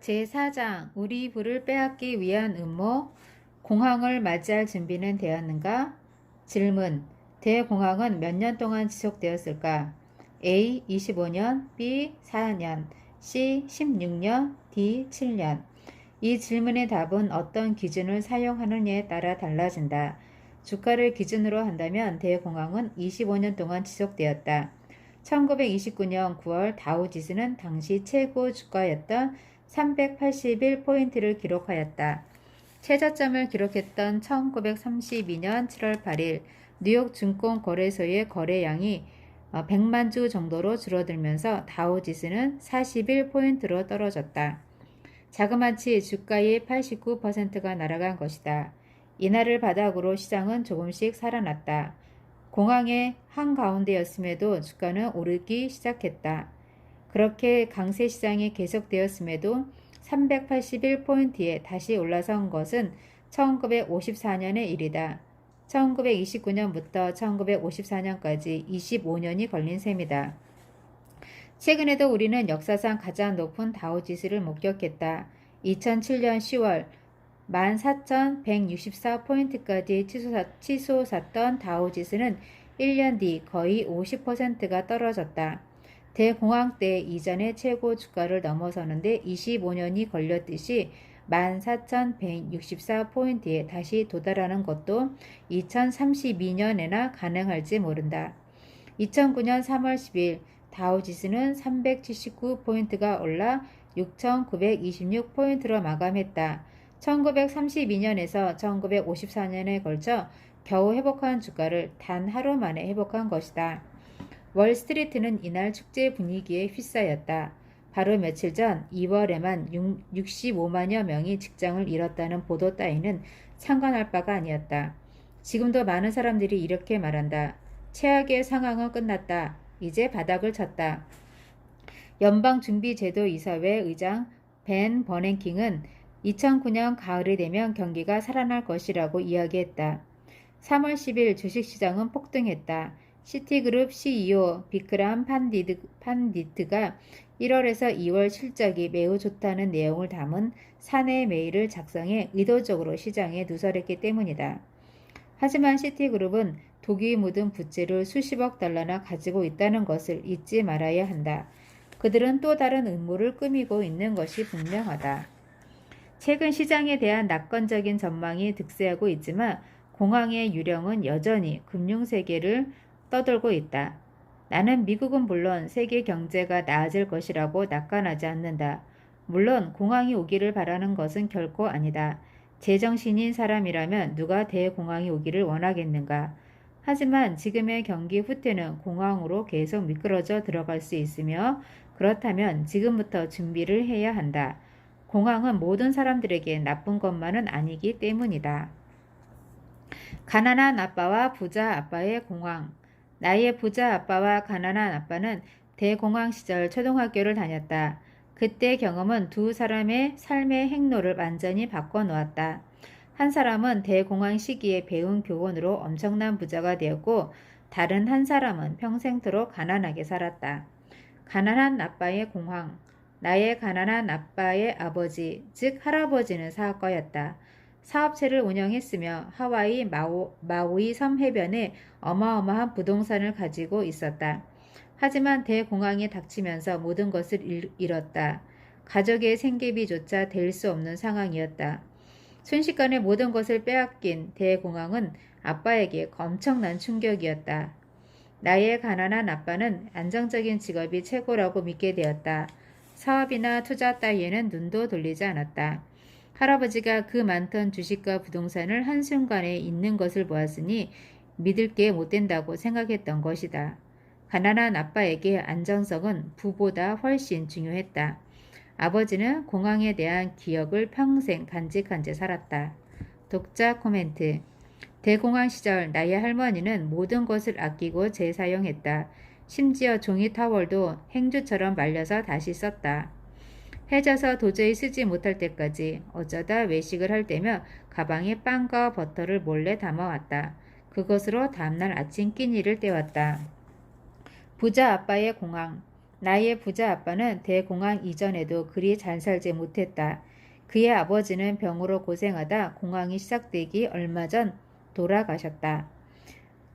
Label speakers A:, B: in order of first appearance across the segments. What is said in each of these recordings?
A: 제4장 우리 부를 빼앗기 위한 음모, 공황을 맞이할 준비는 되었는가? 질문. 대공황은 몇 년 동안 지속되었을까? A. 25년, B. 4년, C. 16년, D. 7년. 이 질문의 답은 어떤 기준을 사용하느냐에 따라 달라진다. 주가를 기준으로 한다면 대공황은 25년 동안 지속되었다. 1929년 9월 다우지수는 당시 최고 주가였던 381포인트를 기록하였다. 최저점을 기록했던 1932년 7월 8일 뉴욕 증권거래소의 거래량이 100만 주 정도로 줄어들면서 다우지수는 41포인트로 떨어졌다. 자그마치 주가의 89%가 날아간 것이다. 이날을 바닥으로 시장은 조금씩 살아났다. 공황의 한가운데였음에도 주가는 오르기 시작했다. 그렇게 강세 시장이 계속되었음에도 381포인트에 다시 올라선 것은 1954년의 일이다. 1929년부터 1954년까지 25년이 걸린 셈이다. 최근에도 우리는 역사상 가장 높은 다우지수를 목격했다. 2007년 10월 14,164포인트까지 치솟았던 다우지수는 1년 뒤 거의 50%가 떨어졌다. 대공황 때 이전의 최고 주가를 넘어서는데 25년이 걸렸듯이 14,164포인트에 다시 도달하는 것도 2032년에나 가능할지 모른다. 2009년 3월 10일 다우지수는 379포인트가 올라 6,926포인트로 마감했다. 1932년에서 1954년에 걸쳐 겨우 회복한 주가를 단 하루 만에 회복한 것이다. 월스트리트는 이날 축제 분위기에 휩싸였다. 바로 며칠 전 2월에만 65만여 명이 직장을 잃었다는 보도 따위는 상관할 바가 아니었다. 지금도 많은 사람들이 이렇게 말한다. 최악의 상황은 끝났다. 이제 바닥을 쳤다. 연방준비제도이사회 의장 벤 버냉킹은 2009년 가을이 되면 경기가 살아날 것이라고 이야기했다. 3월 10일 주식시장은 폭등했다. 시티그룹 CEO 비크람 판디트가 1월에서 2월 실적이 매우 좋다는 내용을 담은 사내 메일을 작성해 의도적으로 시장에 누설했기 때문이다. 하지만 시티그룹은 독이 묻은 부채를 수십억 달러나 가지고 있다는 것을 잊지 말아야 한다. 그들은 또 다른 음모를 꾸미고 있는 것이 분명하다. 최근 시장에 대한 낙관적인 전망이 득세하고 있지만 공황의 유령은 여전히 금융세계를 떠돌고 있다. 나는 미국은 물론 세계 경제가 나아질 것이라고 낙관하지 않는다. 물론 공황이 오기를 바라는 것은 결코 아니다. 제정신인 사람이라면 누가 대공황이 오기를 원하겠는가. 하지만 지금의 경기 후퇴는 공황으로 계속 미끄러져 들어갈 수 있으며 그렇다면 지금부터 준비를 해야 한다. 공황은 모든 사람들에게 나쁜 것만은 아니기 때문이다. 가난한 아빠와 부자 아빠의 공황. 나의 부자 아빠와 가난한 아빠는 대공황 시절 초등학교를 다녔다. 그때 경험은 두 사람의 삶의 행로를 완전히 바꿔놓았다. 한 사람은 대공황 시기에 배운 교훈으로 엄청난 부자가 되었고 다른 한 사람은 평생토록 가난하게 살았다. 가난한 아빠의 공황. 나의 가난한 아빠의 아버지, 즉 할아버지는 사업가였다. 사업체를 운영했으며 하와이 마우이 섬 해변에 어마어마한 부동산을 가지고 있었다. 하지만 대공황이 닥치면서 모든 것을 잃었다. 가족의 생계비조차 될 수 없는 상황이었다. 순식간에 모든 것을 빼앗긴 대공황은 아빠에게 엄청난 충격이었다. 나의 가난한 아빠는 안정적인 직업이 최고라고 믿게 되었다. 사업이나 투자 따위에는 눈도 돌리지 않았다. 할아버지가 그 많던 주식과 부동산을 한순간에 잃는 것을 보았으니 믿을 게 못 된다고 생각했던 것이다. 가난한 아빠에게 안정성은 부보다 훨씬 중요했다. 아버지는 공황에 대한 기억을 평생 간직한 채 살았다. 독자 코멘트. 대공황 시절 나의 할머니는 모든 것을 아끼고 재사용했다. 심지어 종이 타월도 행주처럼 말려서 다시 썼다. 해져서 도저히 쓰지 못할 때까지 어쩌다 외식을 할 때면 가방에 빵과 버터를 몰래 담아왔다. 그것으로 다음날 아침 끼니를 때웠다. 부자 아빠의 공황. 나의 부자 아빠는 대공황 이전에도 그리 잘 살지 못했다. 그의 아버지는 병으로 고생하다 공황이 시작되기 얼마 전 돌아가셨다.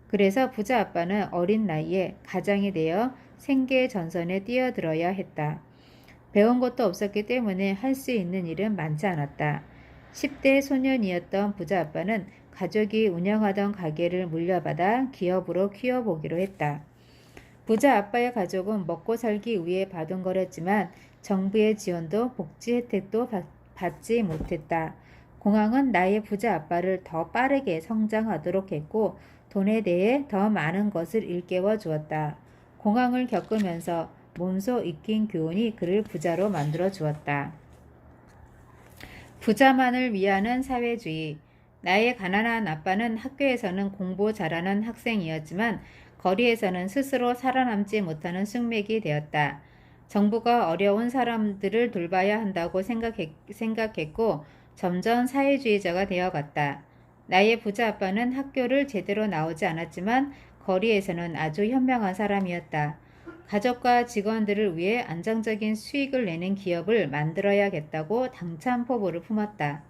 A: 그래서 부자 아빠는 어린 나이에 가장이 되어 생계 전선에 뛰어들어야 했다. 배운 것도 없었기 때문에 할 수 있는 일은 많지 않았다. 10대 소년이었던 부자 아빠는 가족이 운영하던 가게를 물려받아 기업으로 키워보기로 했다. 부자 아빠의 가족은 먹고 살기 위해 받은 거랬지만 정부의 지원도 복지 혜택도 받지 못했다. 공항은 나의 부자 아빠를 더 빠르게 성장하도록 했고 돈에 대해 더 많은 것을 일깨워 주었다. 공황을 겪으면서 몸소 익힌 교훈이 그를 부자로 만들어 주었다. 부자만을 위하는 사회주의. 나의 가난한 아빠는 학교에서는 공부 잘하는 학생이었지만 거리에서는 스스로 살아남지 못하는 숙맥이 되었다. 정부가 어려운 사람들을 돌봐야 한다고 생각했고 점점 사회주의자가 되어갔다. 나의 부자 아빠는 학교를 제대로 나오지 않았지만 거리에서는 아주 현명한 사람이었다. 가족과 직원들을 위해 안정적인 수익을 내는 기업을 만들어야겠다고 당찬 포부를 품었다.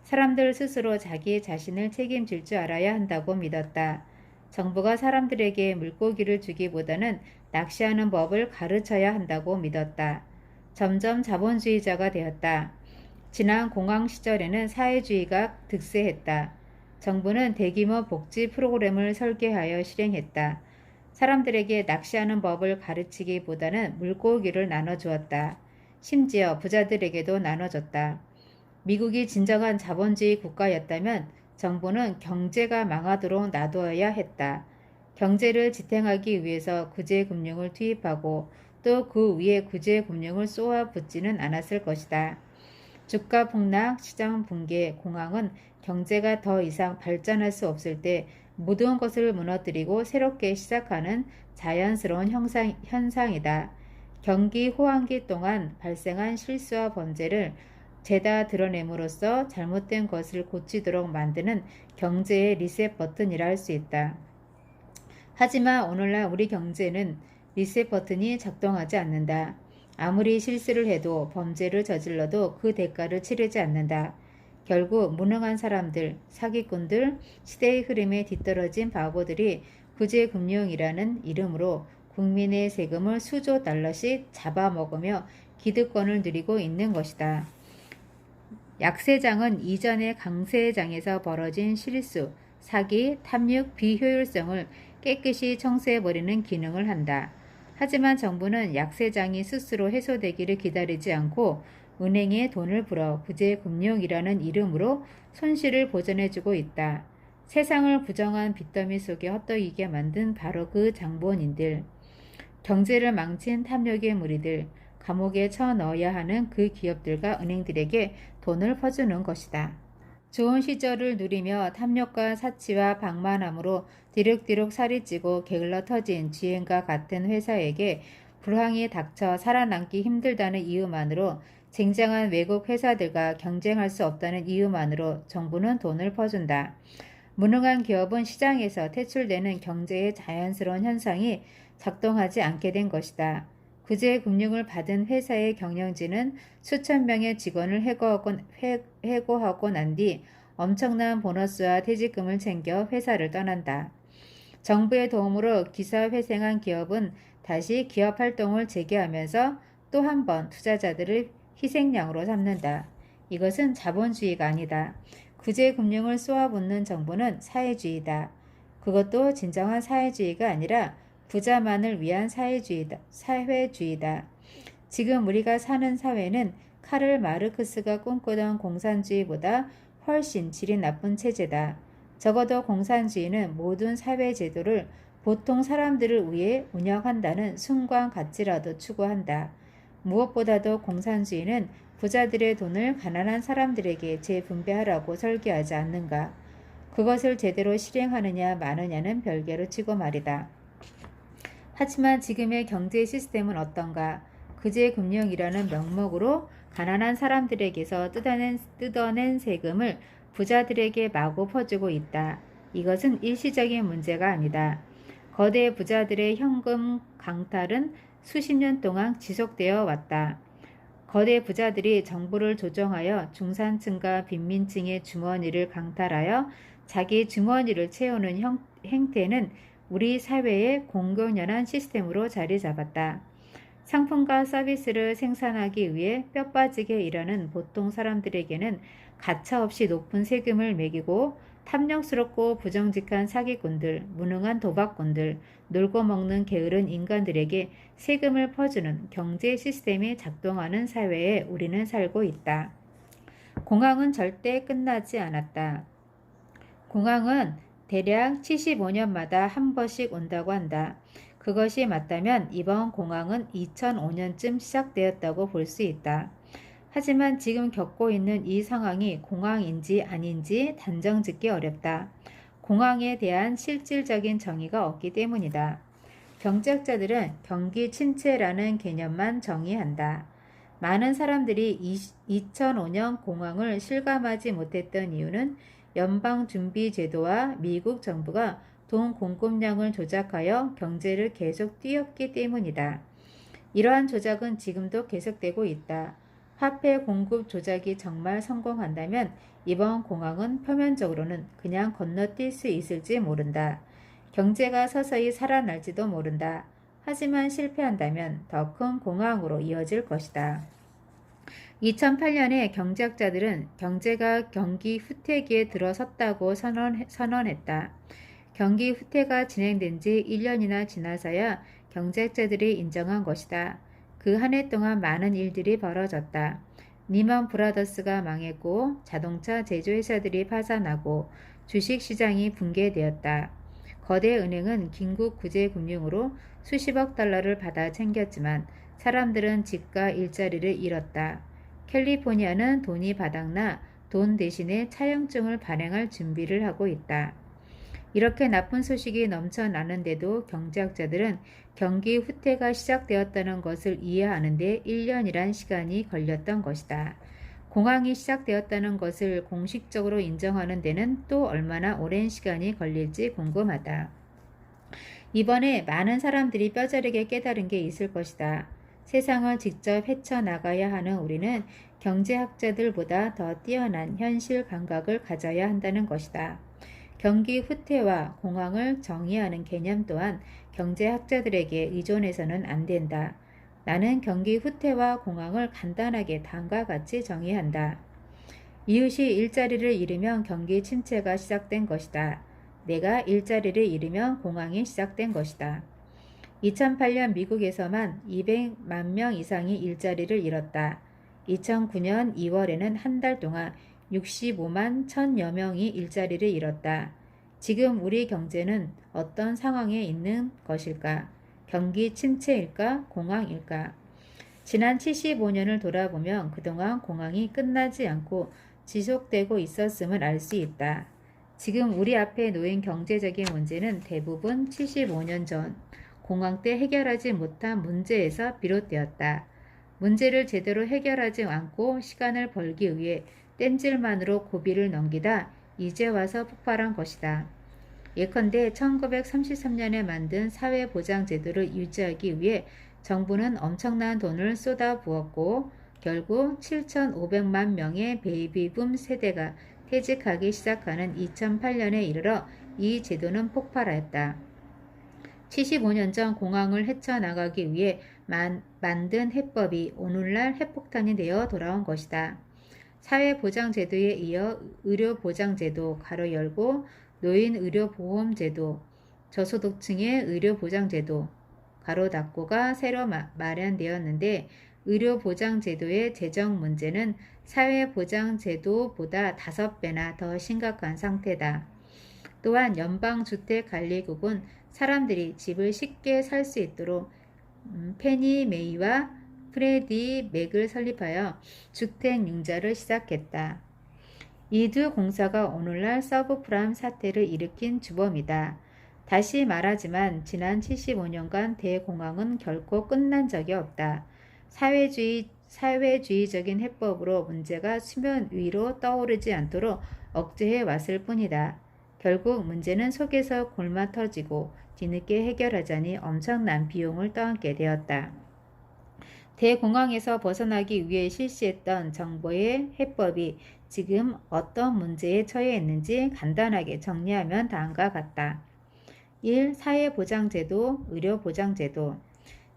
A: 사람들 스스로 자기 자신을 책임질 줄 알아야 한다고 믿었다. 정부가 사람들에게 물고기를 주기보다는 낚시하는 법을 가르쳐야 한다고 믿었다. 점점 자본주의자가 되었다. 지난 공황 시절에는 사회주의가 득세했다. 정부는 대규모 복지 프로그램을 설계하여 실행했다. 사람들에게 낚시하는 법을 가르치기보다는 물고기를 나눠주었다. 심지어 부자들에게도 나눠줬다. 미국이 진정한 자본주의 국가였다면 정부는 경제가 망하도록 놔두어야 했다. 경제를 지탱하기 위해서 구제금융을 투입하고 또 그 위에 구제금융을 쏘아붙지는 않았을 것이다. 주가 폭락, 시장 붕괴, 공황은 경제가 더 이상 발전할 수 없을 때 모든 것을 무너뜨리고 새롭게 시작하는 자연스러운 현상이다. 경기 호황기 동안 발생한 실수와 범죄를 죄다 드러냄으로써 잘못된 것을 고치도록 만드는 경제의 리셋 버튼이라 할 수 있다. 하지만 오늘날 우리 경제는 리셋 버튼이 작동하지 않는다. 아무리 실수를 해도 범죄를 저질러도 그 대가를 치르지 않는다. 결국 무능한 사람들, 사기꾼들, 시대의 흐름에 뒤떨어진 바보들이 구제금융이라는 이름으로 국민의 세금을 수조 달러씩 잡아먹으며 기득권을 누리고 있는 것이다. 약세장은 이전의 강세장에서 벌어진 실수, 사기, 탐욕, 비효율성을 깨끗이 청소해버리는 기능을 한다. 하지만 정부는 약세장이 스스로 해소되기를 기다리지 않고 은행에 돈을 불어 구제금융이라는 이름으로 손실을 보전해주고 있다. 세상을 부정한 빚더미 속에 헛떡이게 만든 바로 그 장본인들, 경제를 망친 탐욕의 무리들, 감옥에 쳐넣어야 하는 그 기업들과 은행들에게 돈을 퍼주는 것이다. 좋은 시절을 누리며 탐욕과 사치와 방만함으로 디룩디룩 살이 찌고 게을러 터진 쥐행과 같은 회사에게 불황이 닥쳐 살아남기 힘들다는 이유만으로 쟁쟁한 외국 회사들과 경쟁할 수 없다는 이유만으로 정부는 돈을 퍼준다. 무능한 기업은 시장에서 퇴출되는 경제의 자연스러운 현상이 작동하지 않게 된 것이다. 구제금융을 받은 회사의 경영진은 수천 명의 직원을 해고하고 난 뒤 엄청난 보너스와 퇴직금을 챙겨 회사를 떠난다. 정부의 도움으로 기사회생한 기업은 다시 기업 활동을 재개하면서 또 한 번 투자자들을 희생양으로 삼는다. 이것은 자본주의가 아니다. 구제금융을 쏘아붙는 정부는 사회주의다. 그것도 진정한 사회주의가 아니라 부자만을 위한 사회주의다. 지금 우리가 사는 사회는 카를 마르크스가 꿈꾸던 공산주의보다 훨씬 질이 나쁜 체제다. 적어도 공산주의는 모든 사회제도를 보통 사람들을 위해 운영한다는 숭고한 가치라도 추구한다. 무엇보다도 공산주의는 부자들의 돈을 가난한 사람들에게 재분배하라고 설계하지 않는가. 그것을 제대로 실행하느냐 마느냐는 별개로 치고 말이다. 하지만 지금의 경제 시스템은 어떤가? 구제금융이라는 명목으로 가난한 사람들에게서 뜯어낸 세금을 부자들에게 마구 퍼주고 있다. 이것은 일시적인 문제가 아니다. 거대 부자들의 현금 강탈은 수십 년 동안 지속되어 왔다. 거대 부자들이 정부를 조정하여 중산층과 빈민층의 주머니를 강탈하여 자기 주머니를 채우는 행태는 우리 사회의 공공연한 시스템으로 자리 잡았다. 상품과 서비스를 생산하기 위해 뼈 빠지게 일하는 보통 사람들에게는 가차없이 높은 세금을 매기고 탐욕스럽고 부정직한 사기꾼들, 무능한 도박꾼들, 놀고 먹는 게으른 인간들에게 세금을 퍼주는 경제 시스템이 작동하는 사회에 우리는 살고 있다. 공황은 절대 끝나지 않았다. 공황은 대략 75년마다 한 번씩 온다고 한다. 그것이 맞다면 이번 공황은 2005년쯤 시작되었다고 볼 수 있다. 하지만 지금 겪고 있는 이 상황이 공황인지 아닌지 단정짓기 어렵다. 공황에 대한 실질적인 정의가 없기 때문이다. 경제학자들은 경기 침체라는 개념만 정의한다. 많은 사람들이 2005년 공황을 실감하지 못했던 이유는 연방준비제도와 미국 정부가 돈 공급량을 조작하여 경제를 계속 띄웠기 때문이다. 이러한 조작은 지금도 계속되고 있다. 화폐 공급 조작이 정말 성공한다면 이번 공황은 표면적으로는 그냥 건너뛸 수 있을지 모른다. 경제가 서서히 살아날지도 모른다. 하지만 실패한다면 더 큰 공황으로 이어질 것이다. 2008년에 경제학자들은 경제가 경기 후퇴기에 들어섰다고 선언했다. 경기 후퇴가 진행된 지 1년이나 지나서야 경제학자들이 인정한 것이다. 그 한 해 동안 많은 일들이 벌어졌다. 리먼 브라더스가 망했고 자동차 제조회사들이 파산하고 주식시장이 붕괴되었다. 거대 은행은 긴급 구제금융으로 수십억 달러를 받아 챙겼지만 사람들은 집과 일자리를 잃었다. 캘리포니아는 돈이 바닥나 돈 대신에 차용증을 발행할 준비를 하고 있다. 이렇게 나쁜 소식이 넘쳐나는데도 경제학자들은 경기 후퇴가 시작되었다는 것을 이해하는 데 1년이란 시간이 걸렸던 것이다. 공황이 시작되었다는 것을 공식적으로 인정하는 데는 또 얼마나 오랜 시간이 걸릴지 궁금하다. 이번에 많은 사람들이 뼈저리게 깨달은 게 있을 것이다. 세상을 직접 헤쳐나가야 하는 우리는 경제학자들보다 더 뛰어난 현실 감각을 가져야 한다는 것이다. 경기 후퇴와 공황을 정의하는 개념 또한 경제학자들에게 의존해서는 안 된다. 나는 경기 후퇴와 공황을 간단하게 다음과 같이 정의한다. 이웃이 일자리를 잃으면 경기 침체가 시작된 것이다. 내가 일자리를 잃으면 공황이 시작된 것이다. 2008년 미국에서만 200만 명 이상이 일자리를 잃었다. 2009년 2월에는 한 달 동안 65만 1,000여 명이 일자리를 잃었다. 지금 우리 경제는 어떤 상황에 있는 것일까? 경기 침체일까? 공황일까? 지난 75년을 돌아보면 그동안 공황이 끝나지 않고 지속되고 있었음을 알 수 있다. 지금 우리 앞에 놓인 경제적인 문제는 대부분 75년 전 공황 때 해결하지 못한 문제에서 비롯되었다. 문제를 제대로 해결하지 않고 시간을 벌기 위해 땜질만으로 고비를 넘기다 이제 와서 폭발한 것이다. 예컨대 1933년에 만든 사회보장제도를 유지하기 위해 정부는 엄청난 돈을 쏟아부었고 결국 7,500만 명의 베이비붐 세대가 퇴직하기 시작하는 2008년에 이르러 이 제도는 폭발하였다. 75년 전 공황을 헤쳐나가기 위해 만든 해법이 오늘날 핵폭탄이 되어 돌아온 것이다. 사회보장제도에 이어 의료보장제도 가로 열고 노인의료보험제도, 저소득층의 의료보장제도 가로 닫고가 새로 마련되었는데 의료보장제도의 재정 문제는 사회보장제도보다 5배나 더 심각한 상태다. 또한 연방주택관리국은 사람들이 집을 쉽게 살 수 있도록 페니 메이와 프레디 맥을 설립하여 주택융자를 시작했다. 이 두 공사가 오늘날 서브프람 사태를 일으킨 주범이다. 다시 말하지만 지난 75년간 대공황은 결코 끝난 적이 없다. 사회주의적인 해법으로 문제가 수면 위로 떠오르지 않도록 억제해 왔을 뿐이다. 결국 문제는 속에서 골마 터지고 뒤늦게 해결하자니 엄청난 비용을 떠안게 되었다. 대공황에서 벗어나기 위해 실시했던 정부의 해법이 지금 어떤 문제에 처해 있는지 간단하게 정리하면 다음과 같다. 1. 사회보장제도, 의료보장제도.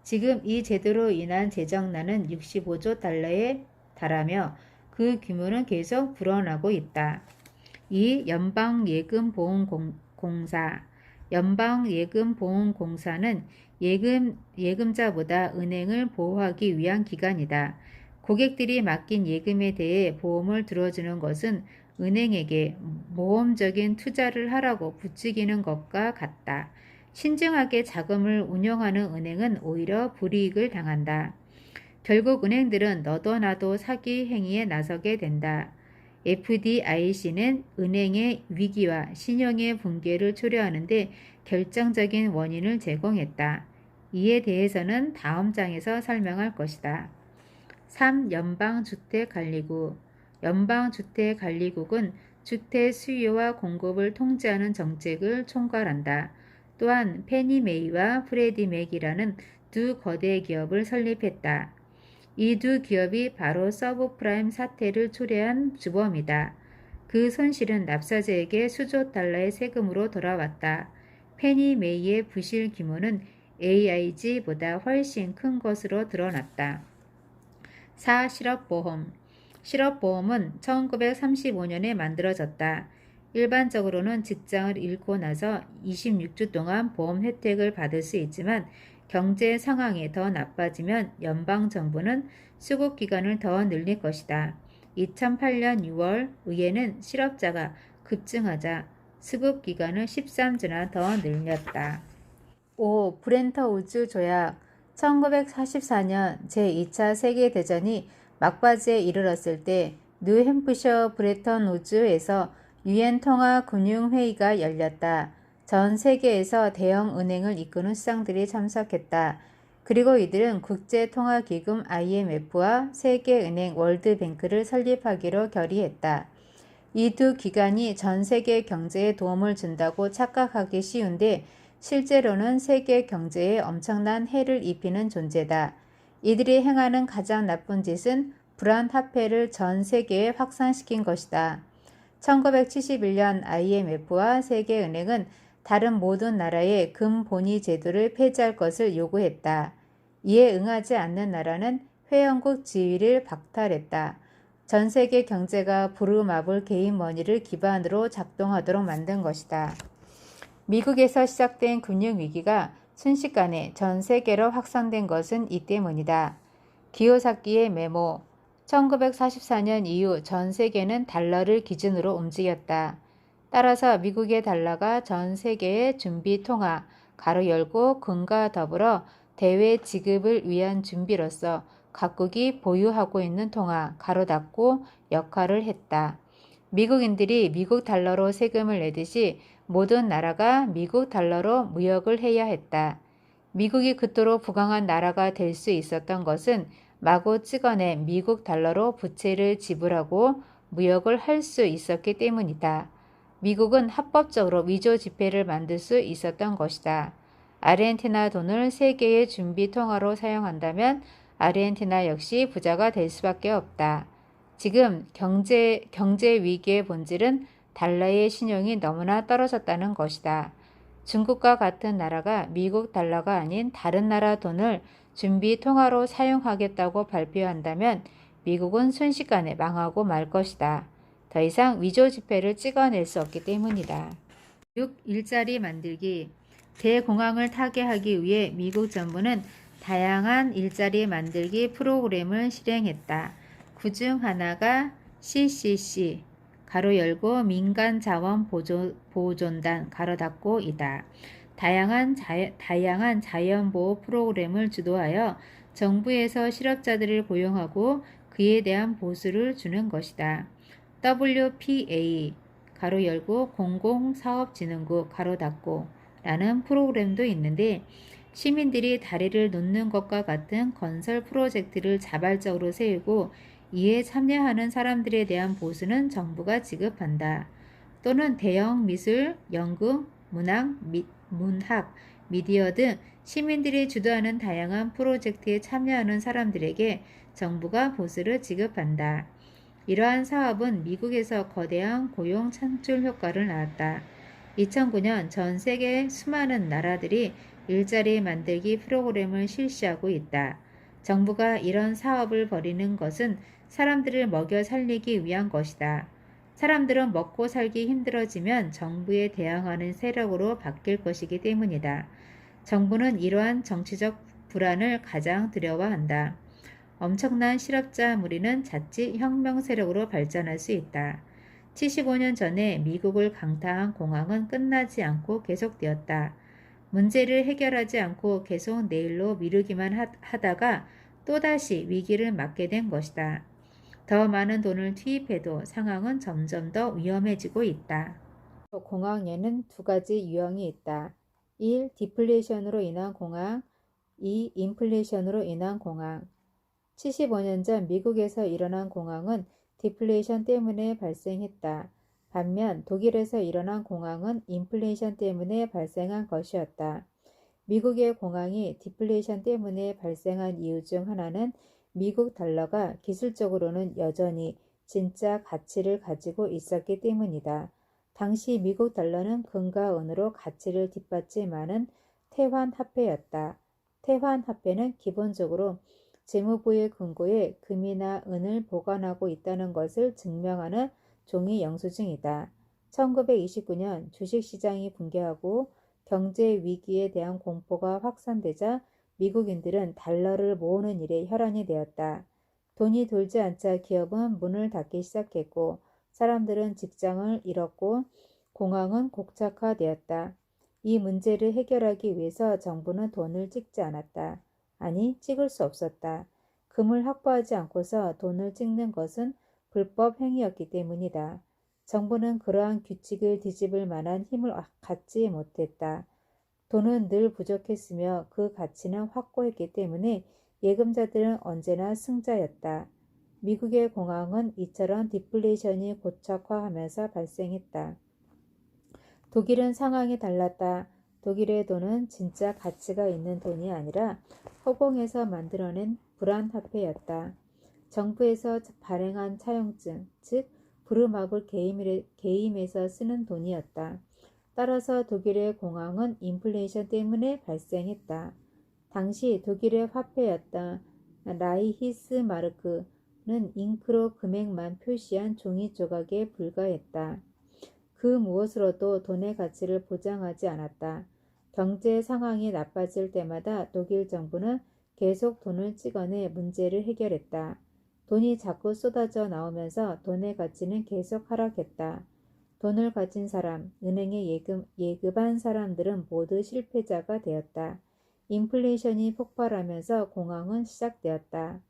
A: 지금 이 제도로 인한 재정난은 65조 달러에 달하며 그 규모는 계속 불어나고 있다. 2. 연방예금보험공사. 연방예금보험공사는 예금자보다 은행을 보호하기 위한 기관이다. 고객들이 맡긴 예금에 대해 보험을 들어주는 것은 은행에게 모험적인 투자를 하라고 부추기는 것과 같다. 신중하게 자금을 운용하는 은행은 오히려 불이익을 당한다. 결국 은행들은 너도 나도 사기 행위에 나서게 된다. FDIC는 은행의 위기와 신용의 붕괴를 초래하는 데 결정적인 원인을 제공했다. 이에 대해서는 다음 장에서 설명할 것이다. 3. 연방주택관리국. 연방주택관리국은 주택 수요와 공급을 통제하는 정책을 총괄한다. 또한 페니메이와 프레디맥이라는 두 거대 기업을 설립했다. 이 두 기업이 바로 서브프라임 사태를 초래한 주범이다. 그 손실은 납세자에게 수조 달러의 세금으로 돌아왔다. 페니메이의 부실 규모는 AIG보다 훨씬 큰 것으로 드러났다. 4. 실업보험. 실업보험은 1935년에 만들어졌다. 일반적으로는 직장을 잃고 나서 26주 동안 보험 혜택을 받을 수 있지만 경제 상황이 더 나빠지면 연방정부는 수급기간을 더 늘릴 것이다. 2008년 6월 의회는 실업자가 급증하자 수급기간을 13주나 더 늘렸다. 5. 브렌터우즈 조약. 1944년 제2차 세계대전이 막바지에 이르렀을 때 뉴햄프셔 브레턴우즈에서 유엔 통화 금융회의가 열렸다. 전 세계에서 대형 은행을 이끄는 수장들이 참석했다. 그리고 이들은 국제통화기금 IMF와 세계은행 월드뱅크를 설립하기로 결의했다. 이 두 기관이 전 세계 경제에 도움을 준다고 착각하기 쉬운데 실제로는 세계 경제에 엄청난 해를 입히는 존재다. 이들이 행하는 가장 나쁜 짓은 불안화폐를 전 세계에 확산시킨 것이다. 1971년 IMF와 세계은행은 다른 모든 나라의 금본위 제도를 폐지할 것을 요구했다. 이에 응하지 않는 나라는 회원국 지위를 박탈했다. 전 세계 경제가 부루마블 개인머니를 기반으로 작동하도록 만든 것이다. 미국에서 시작된 금융위기가 순식간에 전 세계로 확산된 것은 이 때문이다. 기요사키의 메모. 1944년 이후 전 세계는 달러를 기준으로 움직였다. 따라서 미국의 달러가 전 세계의 준비통화, 가로 열고 금과 더불어 대외 지급을 위한 준비로서 각국이 보유하고 있는 통화, 가로 닫고 역할을 했다. 미국인들이 미국 달러로 세금을 내듯이 모든 나라가 미국 달러로 무역을 해야 했다. 미국이 그토록 부강한 나라가 될 수 있었던 것은 마구 찍어낸 미국 달러로 부채를 지불하고 무역을 할 수 있었기 때문이다. 미국은 합법적으로 위조 지폐를 만들 수 있었던 것이다. 아르헨티나 돈을 세계의 준비 통화로 사용한다면 아르헨티나 역시 부자가 될 수밖에 없다. 지금 경제 위기의 본질은 달러의 신용이 너무나 떨어졌다는 것이다. 중국과 같은 나라가 미국 달러가 아닌 다른 나라 돈을 준비 통화로 사용하겠다고 발표한다면 미국은 순식간에 망하고 말 것이다. 더 이상 위조 지폐를 찍어낼 수 없기 때문이다. 6. 일자리 만들기. 대공황을 타개하기 위해 미국 정부는 다양한 일자리 만들기 프로그램을 실행했다. 그중 하나가 CCC, 가로 열고 민간자원 보존단, 가로 닫고 이다. 다양한 자연보호 프로그램을 주도하여 정부에서 실업자들을 고용하고 그에 대한 보수를 주는 것이다. WPA, 가로 열고 공공사업진흥국, 가로 닫고 라는 프로그램도 있는데 시민들이 다리를 놓는 것과 같은 건설 프로젝트를 자발적으로 세우고 이에 참여하는 사람들에 대한 보수는 정부가 지급한다. 또는 대형 미술, 연극, 문학, 미디어 등 시민들이 주도하는 다양한 프로젝트에 참여하는 사람들에게 정부가 보수를 지급한다. 이러한 사업은 미국에서 거대한 고용 창출 효과를 낳았다. 2009년 전 세계 수많은 나라들이 일자리 만들기 프로그램을 실시하고 있다. 정부가 이런 사업을 벌이는 것은 사람들을 먹여 살리기 위한 것이다. 사람들은 먹고 살기 힘들어지면 정부에 대항하는 세력으로 바뀔 것이기 때문이다. 정부는 이러한 정치적 불안을 가장 두려워한다. 엄청난 실업자 무리는 자칫 혁명 세력으로 발전할 수 있다. 75년 전에 미국을 강타한 공황은 끝나지 않고 계속되었다. 문제를 해결하지 않고 계속 내일로 미루기만 하다가 또다시 위기를 맞게 된 것이다. 더 많은 돈을 투입해도 상황은 점점 더 위험해지고 있다. 공황에는 두 가지 유형이 있다. 1. 디플레이션으로 인한 공황, 2. 인플레이션으로 인한 공황. 75년 전 미국에서 일어난 공황은 디플레이션 때문에 발생했다. 반면 독일에서 일어난 공황은 인플레이션 때문에 발생한 것이었다. 미국의 공황이 디플레이션 때문에 발생한 이유 중 하나는 미국 달러가 기술적으로는 여전히 진짜 가치를 가지고 있었기 때문이다. 당시 미국 달러는 금과 은으로 가치를 뒷받침하는 태환화폐였다. 태환화폐는 기본적으로 재무부의 금고에 금이나 은을 보관하고 있다는 것을 증명하는 종이 영수증이다. 1929년 주식시장이 붕괴하고 경제 위기에 대한 공포가 확산되자 미국인들은 달러를 모으는 일에 혈안이 되었다. 돈이 돌지 않자 기업은 문을 닫기 시작했고 사람들은 직장을 잃었고 공황은 곡착화되었다. 이 문제를 해결하기 위해서 정부는 돈을 찍지 않았다. 아니, 찍을 수 없었다. 금을 확보하지 않고서 돈을 찍는 것은 불법 행위였기 때문이다. 정부는 그러한 규칙을 뒤집을 만한 힘을 갖지 못했다. 돈은 늘 부족했으며 그 가치는 확고했기 때문에 예금자들은 언제나 승자였다. 미국의 공황은 이처럼 디플레이션이 고착화하면서 발생했다. 독일은 상황이 달랐다. 독일의 돈은 진짜 가치가 있는 돈이 아니라 허공에서 만들어낸 불안화폐였다. 정부에서 발행한 차용증, 즉 부르마블 개임해서 쓰는 돈이었다. 따라서 독일의 공황은 인플레이션 때문에 발생했다. 당시 독일의 화폐였던 라이히스마르크는 잉크로 금액만 표시한 종이 조각에 불과했다. 그 무엇으로도 돈의 가치를 보장하지 않았다. 경제 상황이 나빠질 때마다 독일 정부는 계속 돈을 찍어내 문제를 해결했다. 돈이 자꾸 쏟아져 나오면서 돈의 가치는 계속 하락했다. 돈을 가진 사람, 은행에 예금한 사람들은 모두 실패자가 되었다. 인플레이션이 폭발하면서 공황은 시작되었다.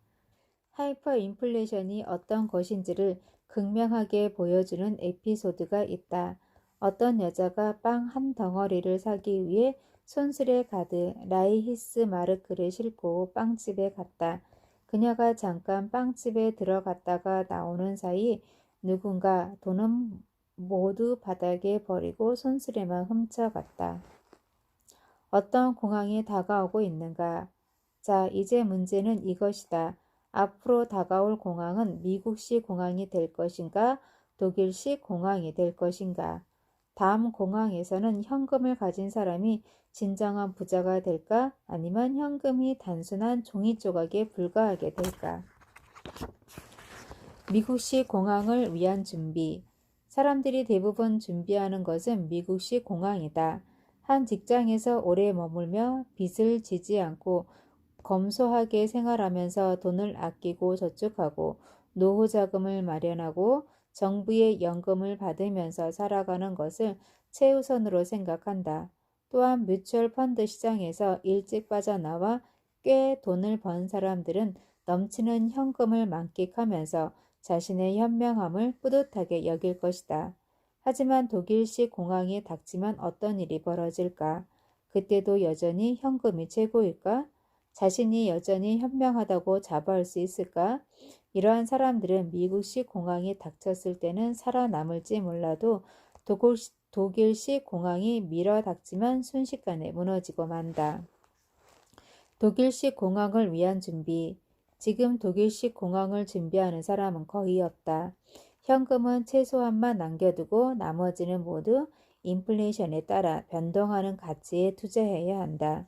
A: 하이퍼 인플레이션이 어떤 것인지를 극명하게 보여주는 에피소드가 있다. 어떤 여자가 빵 한 덩어리를 사기 위해 손수레 가득 라이히스 마르크를 싣고 빵집에 갔다. 그녀가 잠깐 빵집에 들어갔다가 나오는 사이 누군가 돈은 모두 바닥에 버리고 손수레만 훔쳐갔다. 어떤 공황이 다가오고 있는가? 자, 이제 문제는 이것이다. 앞으로 다가올 공황은 미국식 공황이 될 것인가, 독일식 공황이 될 것인가? 다음 공황에서는 현금을 가진 사람이 진정한 부자가 될까? 아니면 현금이 단순한 종이 조각에 불과하게 될까? 미국식 공황을 위한 준비. 사람들이 대부분 준비하는 것은 미국식 공황이다. 한 직장에서 오래 머물며 빚을 지지 않고 검소하게 생활하면서 돈을 아끼고 저축하고 노후 자금을 마련하고 정부의 연금을 받으면서 살아가는 것을 최우선으로 생각한다. 또한 뮤추얼 펀드 시장에서 일찍 빠져나와 꽤 돈을 번 사람들은 넘치는 현금을 만끽하면서 자신의 현명함을 뿌듯하게 여길 것이다. 하지만 독일식 공황이 닥치면 어떤 일이 벌어질까? 그때도 여전히 현금이 최고일까? 자신이 여전히 현명하다고 자부할 수 있을까? 이러한 사람들은 미국식 공황이 닥쳤을 때는 살아남을지 몰라도 독일식 공항이 밀어닥치면 순식간에 무너지고 만다. 독일식 공항을 위한 준비. 지금 독일식 공항을 준비하는 사람은 거의 없다. 현금은 최소한만 남겨두고 나머지는 모두 인플레이션에 따라 변동하는 가치에 투자해야 한다.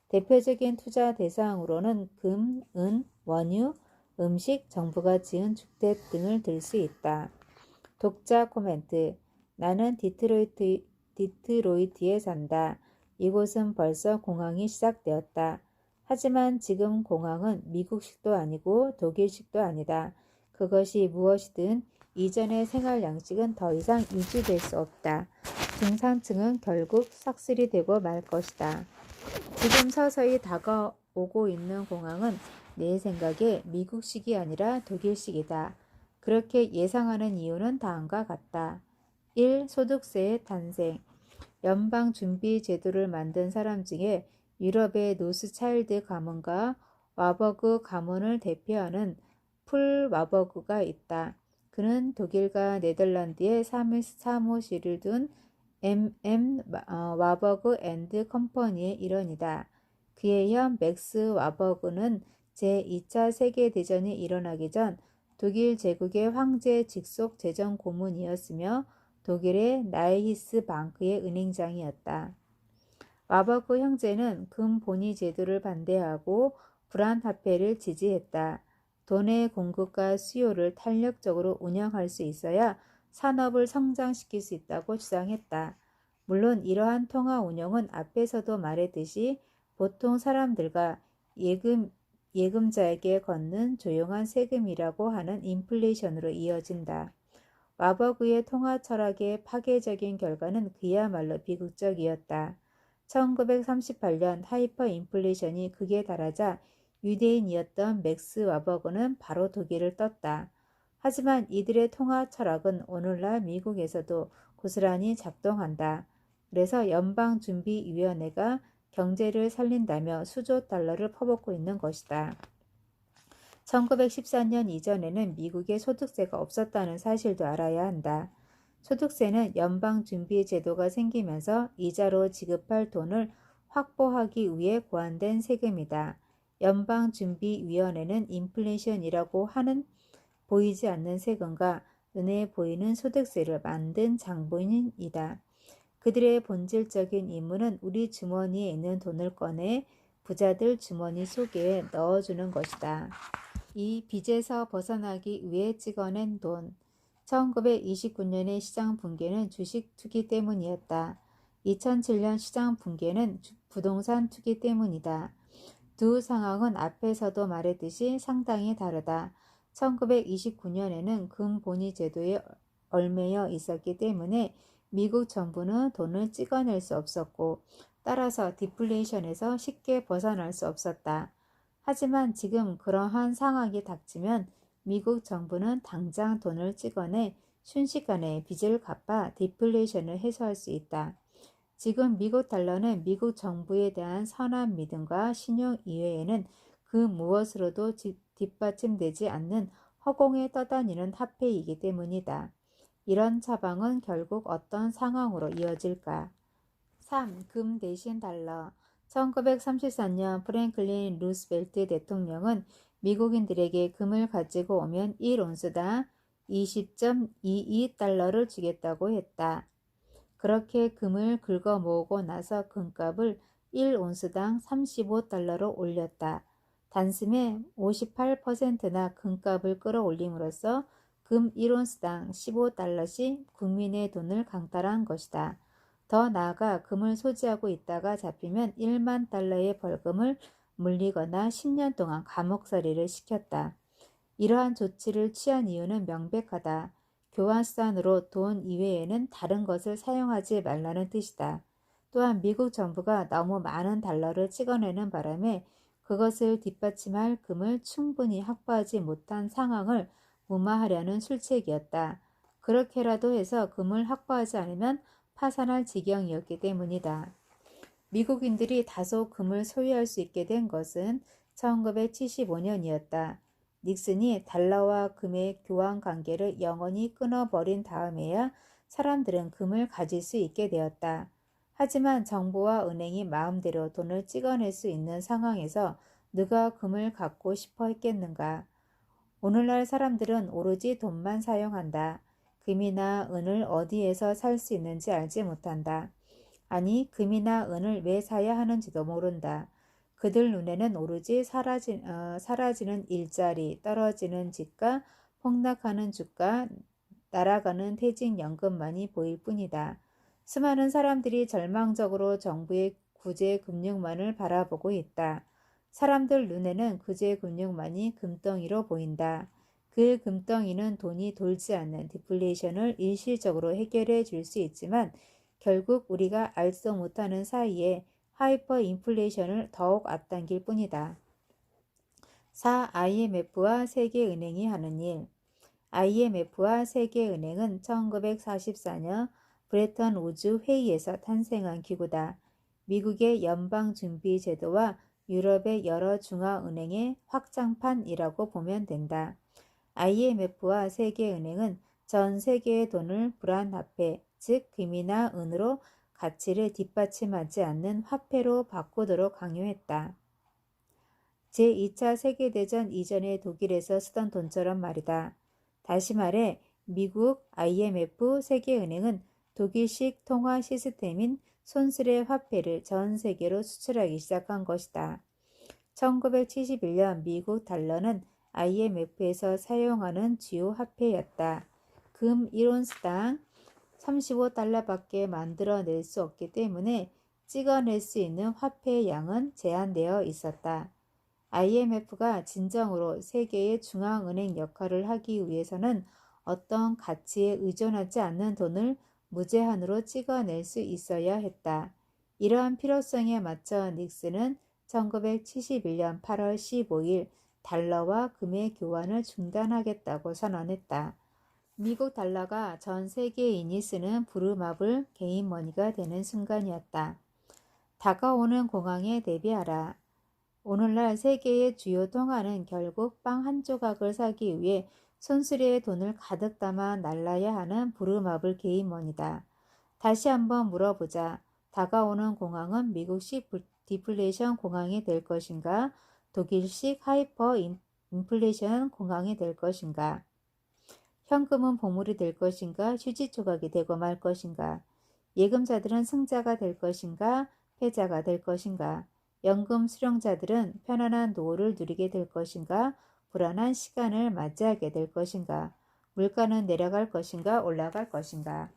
A: 대표적인 투자 대상으로는 금, 은, 원유, 음식, 정부가 지은 주택 등을 들 수 있다. 독자 코멘트. 나는 디트로이트에 산다. 이곳은 벌써 공항이 시작되었다. 하지만 지금 공항은 미국식도 아니고 독일식도 아니다. 그것이 무엇이든 이전의 생활 양식은 더 이상 유지될 수 없다. 중산층은 결국 싹쓸이 되고 말 것이다. 지금 서서히 다가오고 있는 공항은 내 생각에 미국식이 아니라 독일식이다. 그렇게 예상하는 이유는 다음과 같다. 1. 소득세의 탄생. 연방준비제도를 만든 사람 중에 유럽의 노스차일드 가문과 와버그 가문을 대표하는 풀 와버그가 있다. 그는 독일과 네덜란드에 사무실을 둔 와버그 앤드 컴퍼니의 일원이다. 그의 형 맥스 와버그는 제2차 세계대전이 일어나기 전 독일 제국의 황제 직속 재정 고문이었으며 독일의 나이히스 방크의 은행장이었다. 와버그 형제는 금 본위 제도를 반대하고 불안화폐를 지지했다. 돈의 공급과 수요를 탄력적으로 운영할 수 있어야 산업을 성장시킬 수 있다고 주장했다. 물론 이러한 통화 운영은 앞에서도 말했듯이 보통 사람들과 예금자에게 걷는 조용한 세금이라고 하는 인플레이션으로 이어진다. 와버그의 통화 철학의 파괴적인 결과는 그야말로 비극적이었다. 1938년 하이퍼 인플레이션이 극에 달하자 유대인이었던 맥스 와버그는 바로 독일을 떴다. 하지만 이들의 통화 철학은 오늘날 미국에서도 고스란히 작동한다. 그래서 연방준비위원회가 경제를 살린다며 수조 달러를 퍼붓고 있는 것이다. 1914년 이전에는 미국에 소득세가 없었다는 사실도 알아야 한다. 소득세는 연방준비제도가 생기면서 이자로 지급할 돈을 확보하기 위해 고안된 세금이다. 연방준비위원회는 인플레이션이라고 하는 보이지 않는 세금과 눈에 보이는 소득세를 만든 장본인이다. 그들의 본질적인 임무는 우리 주머니에 있는 돈을 꺼내 부자들 주머니 속에 넣어주는 것이다. 이 빚에서 벗어나기 위해 찍어낸 돈. 1929년의 시장 붕괴는 주식 투기 때문이었다. 2007년 시장 붕괴는 부동산 투기 때문이다. 두 상황은 앞에서도 말했듯이 상당히 다르다. 1929년에는 금 본위 제도에 얽매여 있었기 때문에 미국 정부는 돈을 찍어낼 수 없었고 따라서 디플레이션에서 쉽게 벗어날 수 없었다. 하지만 지금 그러한 상황이 닥치면 미국 정부는 당장 돈을 찍어내 순식간에 빚을 갚아 디플레이션을 해소할 수 있다. 지금 미국 달러는 미국 정부에 대한 선한 믿음과 신용 이외에는 그 무엇으로도 뒷받침되지 않는 허공에 떠다니는 화폐이기 때문이다. 이런 처방은 결국 어떤 상황으로 이어질까? 3. 금 대신 달러. 1934년 프랭클린 루스벨트 대통령은 미국인들에게 금을 가지고 오면 1온스당 20.22달러를 주겠다고 했다. 그렇게 금을 긁어 모으고 나서 금값을 1온스당 35달러로 올렸다. 단숨에 58%나 금값을 끌어올림으로써 금 1온스당 15달러씩 국민의 돈을 강탈한 것이다. 더 나아가 금을 소지하고 있다가 잡히면 1만 달러의 벌금을 물리거나 10년 동안 감옥살이를 시켰다. 이러한 조치를 취한 이유는 명백하다. 교환수단으로 돈 이외에는 다른 것을 사용하지 말라는 뜻이다. 또한 미국 정부가 너무 많은 달러를 찍어내는 바람에 그것을 뒷받침할 금을 충분히 확보하지 못한 상황을 무마하려는 술책이었다. 그렇게라도 해서 금을 확보하지 않으면 파산할 지경이었기 때문이다. 미국인들이 다소 금을 소유할 수 있게 된 것은 1975년이었다. 닉슨이 달러와 금의 교환 관계를 영원히 끊어버린 다음에야 사람들은 금을 가질 수 있게 되었다. 하지만 정부와 은행이 마음대로 돈을 찍어낼 수 있는 상황에서 누가 금을 갖고 싶어 했겠는가? 오늘날 사람들은 오로지 돈만 사용한다. 금이나 은을 어디에서 살 수 있는지 알지 못한다. 아니, 금이나 은을 왜 사야 하는지도 모른다. 그들 눈에는 오로지 사라지는 일자리, 떨어지는 집값, 폭락하는 주가, 날아가는 퇴직연금만이 보일 뿐이다. 수많은 사람들이 절망적으로 정부의 구제금융만을 바라보고 있다. 사람들 눈에는 구제금융만이 금덩이로 보인다. 그 금덩이는 돈이 돌지 않는 디플레이션을 일시적으로 해결해 줄 수 있지만 결국 우리가 알도 못하는 사이에 하이퍼 인플레이션을 더욱 앞당길 뿐이다. 4. IMF와 세계은행이 하는 일. IMF와 세계은행은 1944년 브레턴 우즈 회의에서 탄생한 기구다. 미국의 연방준비제도와 유럽의 여러 중앙은행의 확장판이라고 보면 된다. IMF와 세계은행은 전 세계의 돈을 불안화폐, 즉 금이나 은으로 가치를 뒷받침하지 않는 화폐로 바꾸도록 강요했다. 제2차 세계대전 이전의 독일에서 쓰던 돈처럼 말이다. 다시 말해 미국, IMF, 세계은행은 독일식 통화 시스템인 손수레 화폐를 전 세계로 수출하기 시작한 것이다. 1971년 미국 달러는 IMF에서 사용하는 주요 화폐였다. 금 1온스당 35달러밖에 만들어낼 수 없기 때문에 찍어낼 수 있는 화폐의 양은 제한되어 있었다. IMF가 진정으로 세계의 중앙은행 역할을 하기 위해서는 어떤 가치에 의존하지 않는 돈을 무제한으로 찍어낼 수 있어야 했다. 이러한 필요성에 맞춰 닉슨은 1971년 8월 15일 달러와 금의 교환을 중단하겠다고 선언했다. 미국 달러가 전 세계인이 쓰는 부르마블 개인머니가 되는 순간이었다. 다가오는 공황에 대비하라. 오늘날 세계의 주요 통화는 결국 빵 한 조각을 사기 위해 손수레에 돈을 가득 담아 날라야 하는 부르마블 개인머니다. 다시 한번 물어보자. 다가오는 공황은 미국식 디플레이션 공황이 될 것인가? 독일식 하이퍼 인플레이션 공황이 될 것인가? 현금은 보물이 될 것인가? 휴지 조각이 되고 말 것인가? 예금자들은 승자가 될 것인가? 패자가 될 것인가? 연금 수령자들은 편안한 노후를 누리게 될 것인가? 불안한 시간을 맞이하게 될 것인가? 물가는 내려갈 것인가? 올라갈 것인가?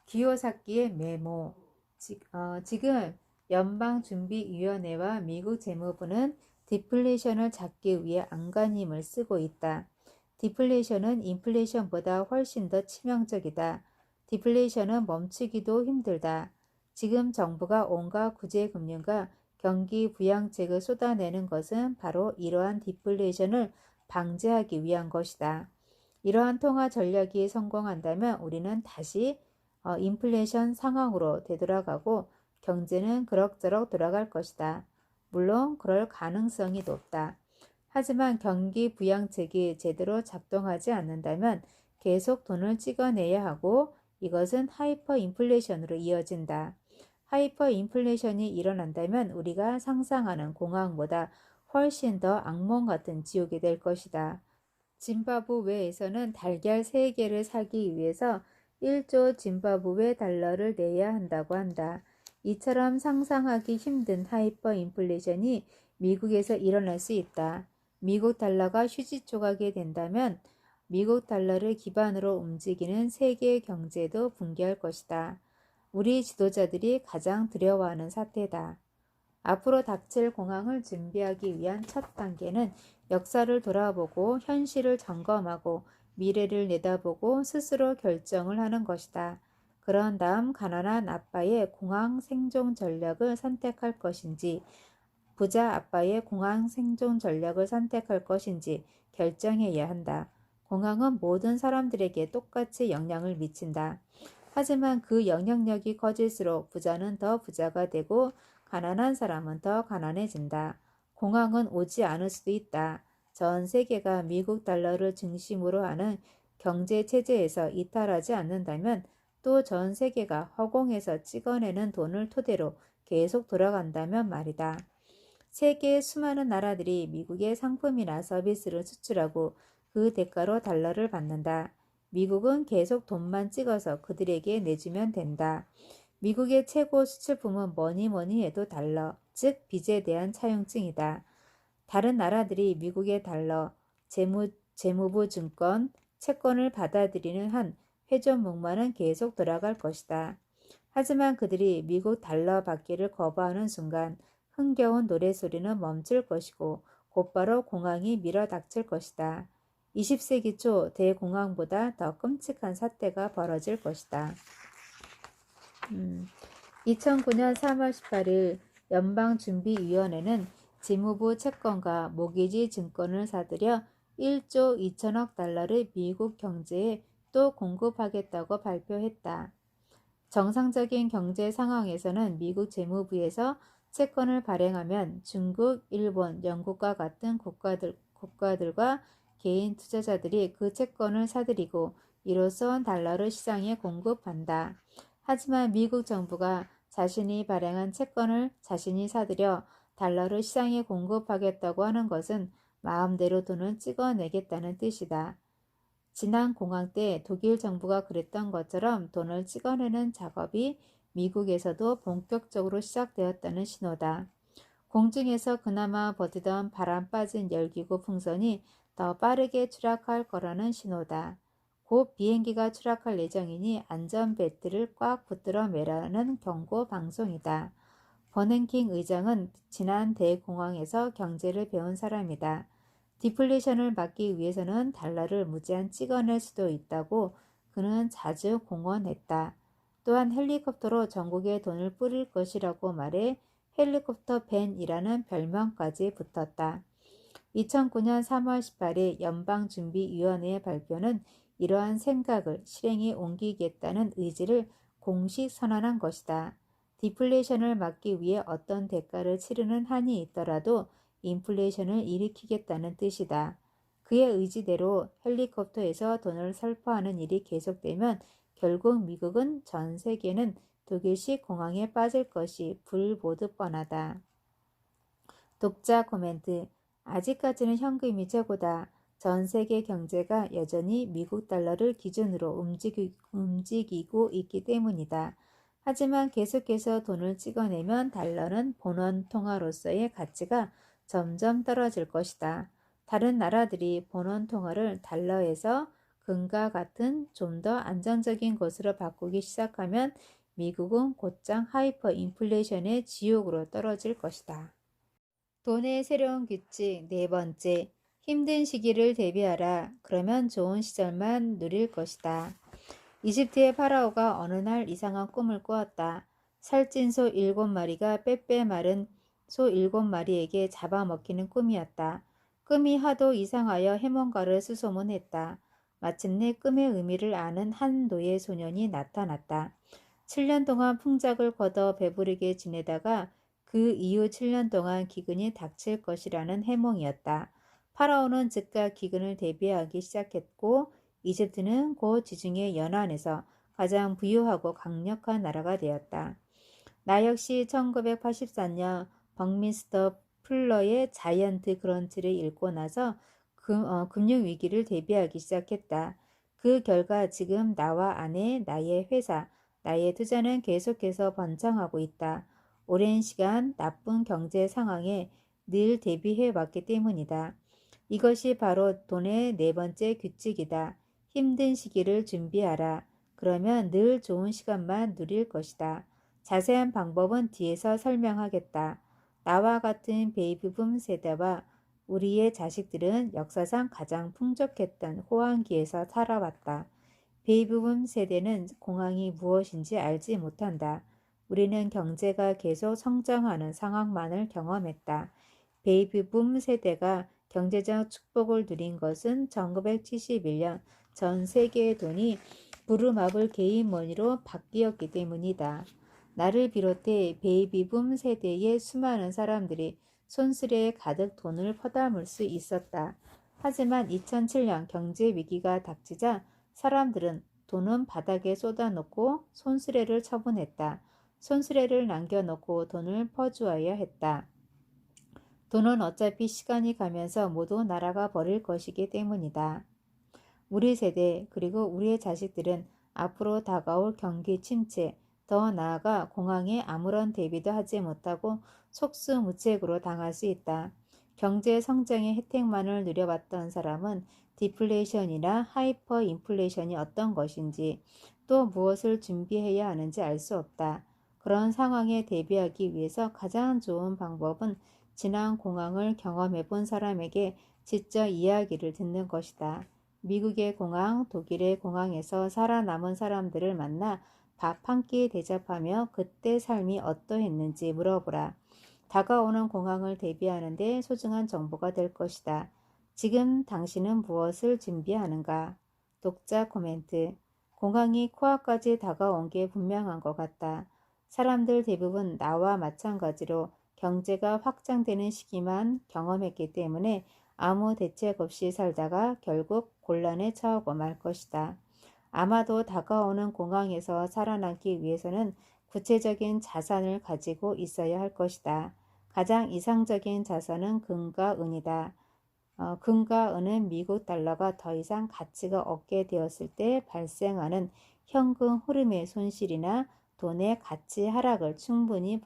A: 기요사키의 메모. 지금 연방준비위원회와 미국 재무부는 디플레이션을 잡기 위해 안간힘을 쓰고 있다. 디플레이션은 인플레이션보다 훨씬 더 치명적이다. 디플레이션은 멈추기도 힘들다. 지금 정부가 온갖 구제금융과 경기 부양책을 쏟아내는 것은 바로 이러한 디플레이션을 방지하기 위한 것이다. 이러한 통화 전략이 성공한다면 우리는 다시 인플레이션 상황으로 되돌아가고 경제는 그럭저럭 돌아갈 것이다. 물론 그럴 가능성이 높다. 하지만 경기 부양책이 제대로 작동하지 않는다면 계속 돈을 찍어내야 하고 이것은 하이퍼 인플레이션으로 이어진다. 하이퍼 인플레이션이 일어난다면 우리가 상상하는 공황보다 훨씬 더 악몽 같은 지옥이 될 것이다. 짐바브웨에서는 달걀 3개를 사기 위해서 1조 짐바브웨 달러를 내야 한다고 한다. 이처럼 상상하기 힘든 하이퍼 인플레이션이 미국에서 일어날 수 있다. 미국 달러가 휴지 조각이 된다면 미국 달러를 기반으로 움직이는 세계 경제도 붕괴할 것이다. 우리 지도자들이 가장 두려워하는 사태다. 앞으로 닥칠 공황을 준비하기 위한 첫 단계는 역사를 돌아보고 현실을 점검하고 미래를 내다보고 스스로 결정을 하는 것이다. 그런 다음 가난한 아빠의 공황 생존 전략을 선택할 것인지 부자 아빠의 공황 생존 전략을 선택할 것인지 결정해야 한다. 공황은 모든 사람들에게 똑같이 영향을 미친다. 하지만 그 영향력이 커질수록 부자는 더 부자가 되고 가난한 사람은 더 가난해진다. 공황은 오지 않을 수도 있다. 전 세계가 미국 달러를 중심으로 하는 경제 체제에서 이탈하지 않는다면 또 전 세계가 허공에서 찍어내는 돈을 토대로 계속 돌아간다면 말이다. 세계의 수많은 나라들이 미국의 상품이나 서비스를 수출하고 그 대가로 달러를 받는다. 미국은 계속 돈만 찍어서 그들에게 내주면 된다. 미국의 최고 수출품은 뭐니 해도 달러, 즉 빚에 대한 차용증이다. 다른 나라들이 미국의 달러, 재무부 증권, 채권을 받아들이는 한 회전목마는 계속 돌아갈 것이다. 하지만 그들이 미국 달러 받기를 거부하는 순간 흥겨운 노래소리는 멈출 것이고 곧바로 공황이 밀어닥칠 것이다. 20세기 초 대공황보다 더 끔찍한 사태가 벌어질 것이다. 2009년 3월 18일 연방준비위원회는 재무부 채권과 모기지 증권을 사들여 1조 2천억 달러를 미국 경제에 또 공급하겠다고 발표했다. 정상적인 경제 상황에서는 미국 재무부에서 채권을 발행하면 중국, 일본, 영국과 같은 국가들과 개인 투자자들이 그 채권을 사들이고 이로써 달러를 시장에 공급한다. 하지만 미국 정부가 자신이 발행한 채권을 자신이 사들여 달러를 시장에 공급하겠다고 하는 것은 마음대로 돈을 찍어내겠다는 뜻이다. 지난 공황 때 독일 정부가 그랬던 것처럼 돈을 찍어내는 작업이 미국에서도 본격적으로 시작되었다는 신호다. 공중에서 그나마 버티던 바람 빠진 열기구 풍선이 더 빠르게 추락할 거라는 신호다. 곧 비행기가 추락할 예정이니 안전벨트를 꽉 붙들어 매라는 경고 방송이다. 버냉킹 의장은 지난 대공황에서 경제를 배운 사람이다. 디플레이션을 막기 위해서는 달러를 무제한 찍어낼 수도 있다고 그는 자주 공언했다. 또한 헬리콥터로 전국에 돈을 뿌릴 것이라고 말해 헬리콥터 벤이라는 별명까지 붙었다. 2009년 3월 18일 연방준비위원회의 발표는 이러한 생각을 실행에 옮기겠다는 의지를 공식 선언한 것이다. 디플레이션을 막기 위해 어떤 대가를 치르는 한이 있더라도 인플레이션을 일으키겠다는 뜻이다. 그의 의지대로 헬리콥터에서 돈을 살포하는 일이 계속되면 결국 미국은 전 세계는 독일식 공황에 빠질 것이 불보듯 뻔하다. 독자 코멘트. 아직까지는 현금이 최고다. 전 세계 경제가 여전히 미국 달러를 기준으로 움직이고 있기 때문이다. 하지만 계속해서 돈을 찍어내면 달러는 본원 통화로서의 가치가 점점 떨어질 것이다. 다른 나라들이 본원 통화를 달러에서 금과 같은 좀 더 안정적인 것으로 바꾸기 시작하면 미국은 곧장 하이퍼 인플레이션의 지옥으로 떨어질 것이다. 돈의 새로운 규칙 네 번째, 힘든 시기를 대비하라. 그러면 좋은 시절만 누릴 것이다. 이집트의 파라오가 어느 날 이상한 꿈을 꾸었다. 살찐 소 7마리가 빼빼 마른 소 7마리에게 잡아먹히는 꿈이었다. 꿈이 하도 이상하여 해몽가를 수소문했다. 마침내 꿈의 의미를 아는 한 노예 소년이 나타났다. 7년 동안 풍작을 거둬 배부르게 지내다가 그 이후 7년 동안 기근이 닥칠 것이라는 해몽이었다. 파라오는 즉각 기근을 대비하기 시작했고 이집트는 곧 지중해 연안에서 가장 부유하고 강력한 나라가 되었다. 나 역시 1984년 벅민스터 플러의 자이언트 그런치를 읽고 나서 금융위기를 대비하기 시작했다. 그 결과 지금 나와 아내, 나의 회사, 나의 투자는 계속해서 번창하고 있다. 오랜 시간 나쁜 경제 상황에 늘 대비해 왔기 때문이다. 이것이 바로 돈의 네 번째 규칙이다. 힘든 시기를 준비하라. 그러면 늘 좋은 시간만 누릴 것이다. 자세한 방법은 뒤에서 설명하겠다. 나와 같은 베이비붐 세대와 우리의 자식들은 역사상 가장 풍족했던 호황기에서 살아왔다. 베이비붐 세대는 공황이 무엇인지 알지 못한다. 우리는 경제가 계속 성장하는 상황만을 경험했다. 베이비붐 세대가 경제적 축복을 누린 것은 1971년 전 세계의 돈이 부루마블 개인 머니로 바뀌었기 때문이다. 나를 비롯해 베이비붐 세대의 수많은 사람들이 손수레에 가득 돈을 퍼담을 수 있었다. 하지만 2007년 경제 위기가 닥치자 사람들은 돈은 바닥에 쏟아놓고 손수레를 처분했다. 손수레를 남겨놓고 돈을 퍼주어야 했다. 돈은 어차피 시간이 가면서 모두 날아가 버릴 것이기 때문이다. 우리 세대 그리고 우리의 자식들은 앞으로 다가올 경기 침체, 더 나아가 공황에 아무런 대비도 하지 못하고 속수무책으로 당할 수 있다. 경제 성장의 혜택만을 누려봤던 사람은 디플레이션이나 하이퍼 인플레이션이 어떤 것인지 또 무엇을 준비해야 하는지 알 수 없다. 그런 상황에 대비하기 위해서 가장 좋은 방법은 지난 공황을 경험해 본 사람에게 직접 이야기를 듣는 것이다. 미국의 공항, 독일의 공항에서 살아남은 사람들을 만나 밥 한 끼 대접하며 그때 삶이 어떠했는지 물어보라. 다가오는 공항을 대비하는 데 소중한 정보가 될 것이다. 지금 당신은 무엇을 준비하는가? 독자 코멘트. 공항이 코앞까지 다가온 게 분명한 것 같다. 사람들 대부분 나와 마찬가지로 경제가 확장되는 시기만 경험했기 때문에 아무 대책 없이 살다가 결국 곤란에 처하고 말 것이다. 아마도 다가오는 공황에서 살아남기 위해서는 구체적인 자산을 가지고 있어야 할 것이다. 가장 이상적인 자산은 금과 은이다. 금과 은은 미국 달러가 더 이상 가치가 없게 되었을 때 발생하는 현금 흐름의 손실이나 돈의 가치 하락을 충분히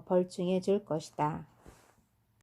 A: 벌충해 줄 것이다.